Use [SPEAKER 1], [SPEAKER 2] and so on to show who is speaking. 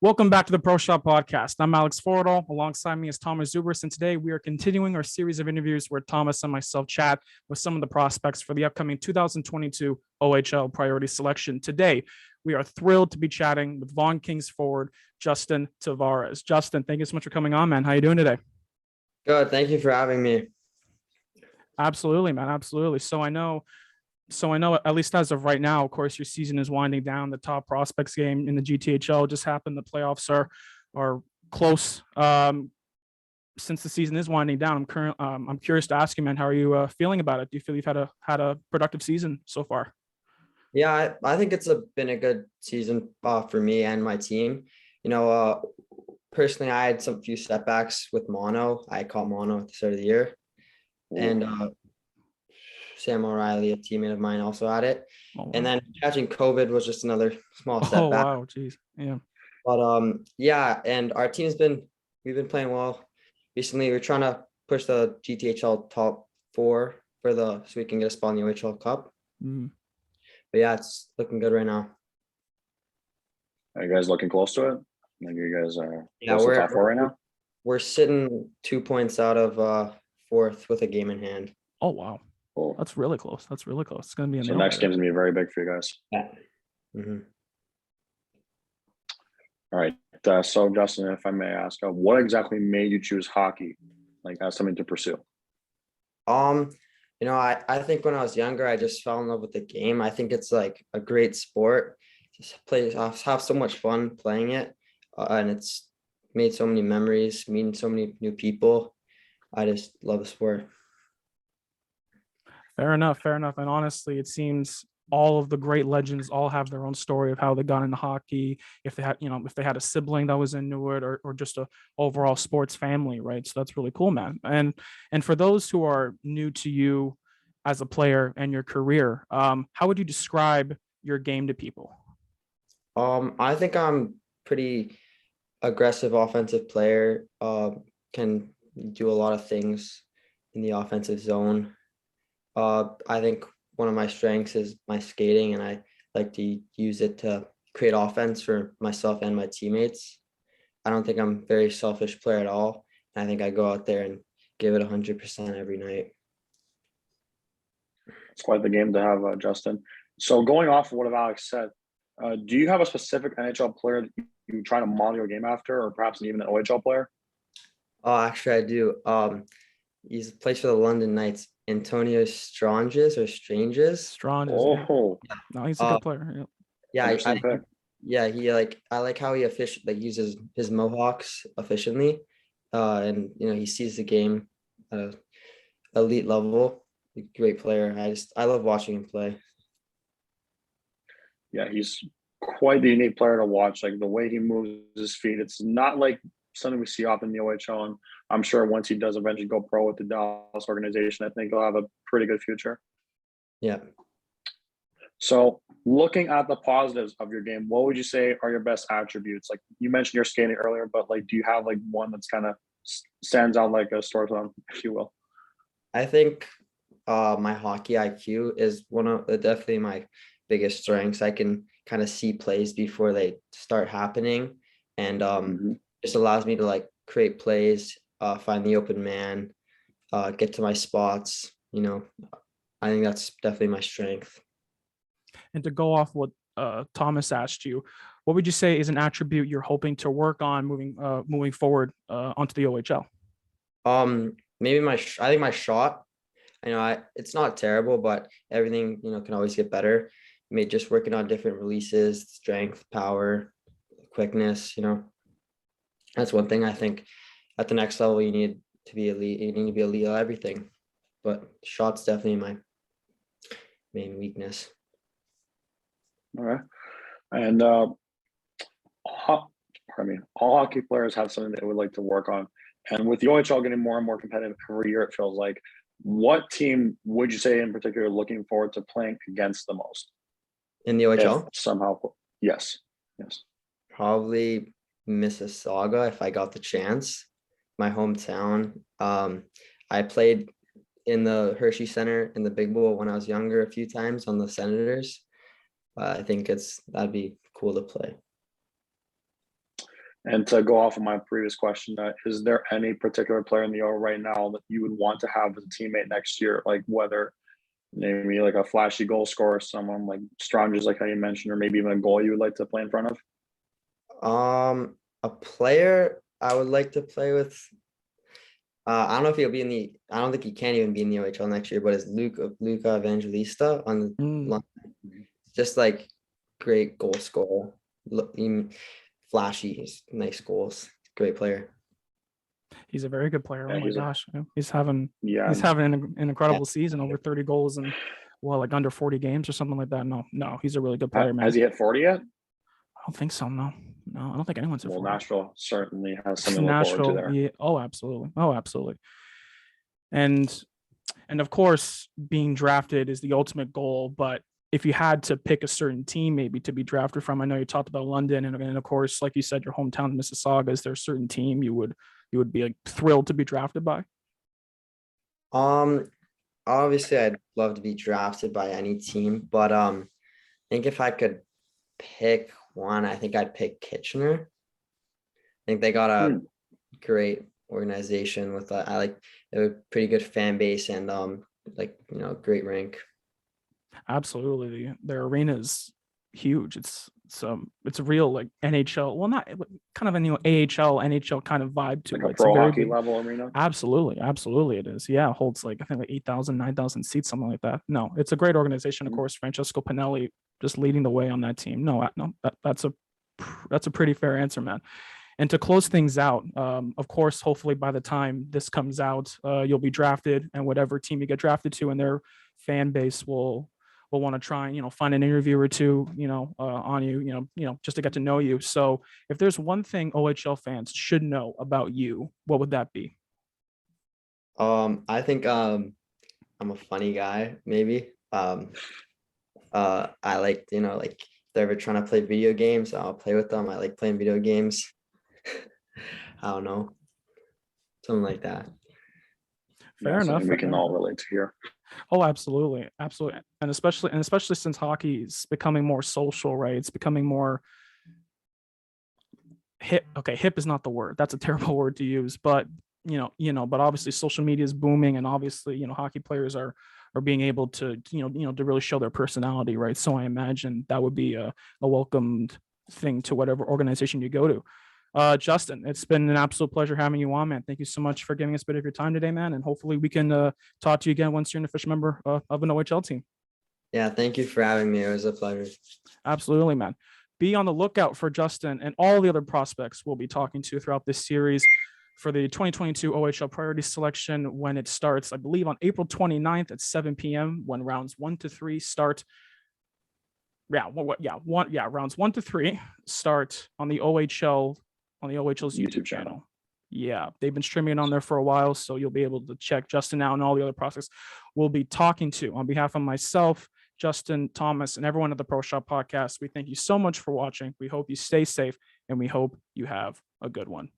[SPEAKER 1] Welcome back to the Pro Shop Podcast. I'm Alex Fordedal. Alongside me is Tomas Zubrus, and today we are continuing our series of interviews where Thomas and myself chat with some of the prospects for the upcoming 2022 OHL priority selection. Today, we are thrilled to be chatting with Vaughan Kings forward Justin Tavares. Justin, thank you so much for coming on, man. How you doing today?
[SPEAKER 2] Good. Thank you for having me.
[SPEAKER 1] Absolutely, man. Absolutely. So I know, at least as of right now, of course, your season is winding down. The top prospects game in the GTHL just happened. The playoffs are close. Since the season is winding down, I'm curious to ask you, man, how are you feeling about it? Do you feel you've had a productive season so far?
[SPEAKER 2] Yeah, I think it's been a good season for me and my team. Personally, I had some few setbacks with mono. I caught mono at the start of the year, and Sam O'Reilly, a teammate of mine, also had it.
[SPEAKER 1] Oh, wow.
[SPEAKER 2] And then catching COVID was just another small
[SPEAKER 1] Oh,
[SPEAKER 2] setback.
[SPEAKER 1] wow, geez, yeah.
[SPEAKER 2] But yeah, and our we've been playing well recently. We're trying to push the GTHL top four so we can get a spot in the OHL Cup.
[SPEAKER 1] Mm.
[SPEAKER 2] But yeah, it's looking good right now.
[SPEAKER 3] Are you guys looking close to it? Like you guys are
[SPEAKER 2] close
[SPEAKER 3] to top four right now?
[SPEAKER 2] We're sitting 2 points out of fourth with a game in hand.
[SPEAKER 1] Oh, wow.
[SPEAKER 3] Cool.
[SPEAKER 1] That's really close. It's going to be
[SPEAKER 3] so next game's going to be very big for you guys.
[SPEAKER 2] Yeah. Mm-hmm.
[SPEAKER 3] All right. So Justin, if I may ask, what exactly made you choose hockey, like as something to pursue?
[SPEAKER 2] I think when I was younger, I just fell in love with the game. I think it's like a great sport. Just have so much fun playing it, and it's made so many memories, meeting so many new people. I just love the sport.
[SPEAKER 1] Fair enough. And honestly, it seems all of the great legends all have their own story of how they got into hockey. If they had a sibling that was into it, or just a overall sports family, right? So that's really cool, man. And for those who are new to you as a player and your career, how would you describe your game to people?
[SPEAKER 2] I think I'm pretty aggressive offensive player. Can do a lot of things in the offensive zone. I think one of my strengths is my skating, and I like to use it to create offense for myself and my teammates. I don't think I'm a very selfish player at all. I think I go out there and give it 100% every night.
[SPEAKER 3] It's quite the game to have, Justin. So going off of what Alex said, do you have a specific NHL player that you try to model your game after, or perhaps even an OHL player?
[SPEAKER 2] Oh, actually, I do. He plays for the London Knights. Antonio Stranges.
[SPEAKER 1] Oh, yeah. No, he's a good player.
[SPEAKER 2] Yeah, I like how he uses his mohawks efficiently, and he sees the game at an elite level. Great player. I love watching him play.
[SPEAKER 3] Yeah, he's quite the unique player to watch. Like the way he moves his feet, it's not like something we see often in the OHL. And I'm sure once he does eventually go pro with the Dallas organization, I think he'll have a pretty good future.
[SPEAKER 2] Yeah.
[SPEAKER 3] So looking at the positives of your game, what would you say are your best attributes? Like you mentioned your skating earlier, but like, do you have like one that's kind of stands out like a sore thumb, if you will?
[SPEAKER 2] I think my hockey IQ is definitely my biggest strengths. I can kind of see plays before they start happening, and just allows me to like create plays, find the open man, get to my spots. I think that's definitely my strength.
[SPEAKER 1] And to go off what Thomas asked you, what would you say is an attribute you're hoping to work on moving forward onto the OHL?
[SPEAKER 2] Maybe I think my shot. It's not terrible, but everything can always get better. Maybe just working on different releases, strength, power, quickness. That's one thing I think at the next level you need to be elite. You need to be elite at everything, but shot's definitely my main weakness.
[SPEAKER 3] All right. And all hockey players have something they would like to work on. And with the OHL getting more and more competitive every year, it feels like, what team would you say in particular looking forward to playing against the most?
[SPEAKER 2] In the OHL?
[SPEAKER 3] Somehow, yes.
[SPEAKER 2] Probably Mississauga if I got the chance. My hometown. I played in the Hershey Center in the Big Bowl when I was younger a few times on the Senators. I think that'd be cool to play.
[SPEAKER 3] And to go off of my previous question, is there any particular player in the OHL right now that you would want to have as a teammate next year? Like whether maybe like a flashy goal scorer, someone like Stranges, like how you mentioned, or maybe even a goal you would like to play in front of?
[SPEAKER 2] A player I would like to play with. I don't know if he'll be in the. I don't think he can even be in the OHL next year. But it's Luca Evangelista on just like great goal scorer, flashy, he's nice goals, great player.
[SPEAKER 1] He's a very good player.
[SPEAKER 3] Yeah,
[SPEAKER 1] Oh my gosh, he's having
[SPEAKER 3] Yeah,
[SPEAKER 1] he's having an incredible season, over 30 goals and like under 40 games or something like that. No, he's a really good player, man.
[SPEAKER 3] has he hit 40 yet?
[SPEAKER 1] I don't think so. No, I don't think anyone's at
[SPEAKER 3] Well,
[SPEAKER 1] 40.
[SPEAKER 3] Nashville certainly has something to look forward to there.
[SPEAKER 1] Yeah. Oh, absolutely. And of course, being drafted is the ultimate goal. But if you had to pick a certain team maybe to be drafted from, I know you talked about London, and of course, like you said, your hometown Mississauga. Is there a certain team you would be like thrilled to be drafted by?
[SPEAKER 2] Obviously I'd love to be drafted by any team, but I think if I could pick one, I think I'd pick Kitchener. I think they got a great organization with a pretty good fan base and great rink.
[SPEAKER 1] Absolutely, their arena is huge. It's a real like NHL, well, not kind of a new AHL NHL kind of vibe to
[SPEAKER 3] like
[SPEAKER 1] it.
[SPEAKER 3] a
[SPEAKER 1] It's a
[SPEAKER 3] pro
[SPEAKER 1] very
[SPEAKER 3] hockey
[SPEAKER 1] big,
[SPEAKER 3] level arena.
[SPEAKER 1] absolutely it is. Yeah, it holds like I think like 8,000, 9,000 seats, something like that. No, it's a great organization. Of course, Francesco Pinelli just leading the way on that team. No, that's a pretty fair answer, man. And to close things out, of course, hopefully by the time this comes out, you'll be drafted, and whatever team you get drafted to, and their fan base will want to try and find an interview or two, on you, just to get to know you. So, if there's one thing OHL fans should know about you, what would that be?
[SPEAKER 2] I think I'm a funny guy, maybe. I like like if they're ever trying to play video games, I'll play with them. I like playing video games. I don't know, something like that.
[SPEAKER 1] Fair enough.
[SPEAKER 3] We can all relate to here.
[SPEAKER 1] Oh, absolutely, and especially since hockey is becoming more social, right? It's becoming more hip. Okay, hip is not the word. That's a terrible word to use, but but obviously social media is booming, and obviously hockey players are being able to to really show their personality, right? So I imagine that would be a welcomed thing to whatever organization you go to. Justin, it's been an absolute pleasure having you on, man. Thank you so much for giving us a bit of your time today, man. And hopefully we can talk to you again once you're an official member of an OHL team.
[SPEAKER 2] Yeah, thank you for having me. It was a pleasure.
[SPEAKER 1] Absolutely, man. Be on the lookout for Justin and all the other prospects we'll be talking to throughout this series for the 2022 OHL priority selection when it starts, I believe, on April 29th at 7 p.m. when rounds 1 to 3 start. Rounds 1 to 3 start on the OHL's YouTube channel. Yeah, they've been streaming it on there for a while, so you'll be able to check Justin out and all the other prospects we'll be talking to. On behalf of myself, Justin, Thomas, and everyone at the Pro Shop Podcast, we thank you so much for watching. We hope you stay safe, and we hope you have a good one.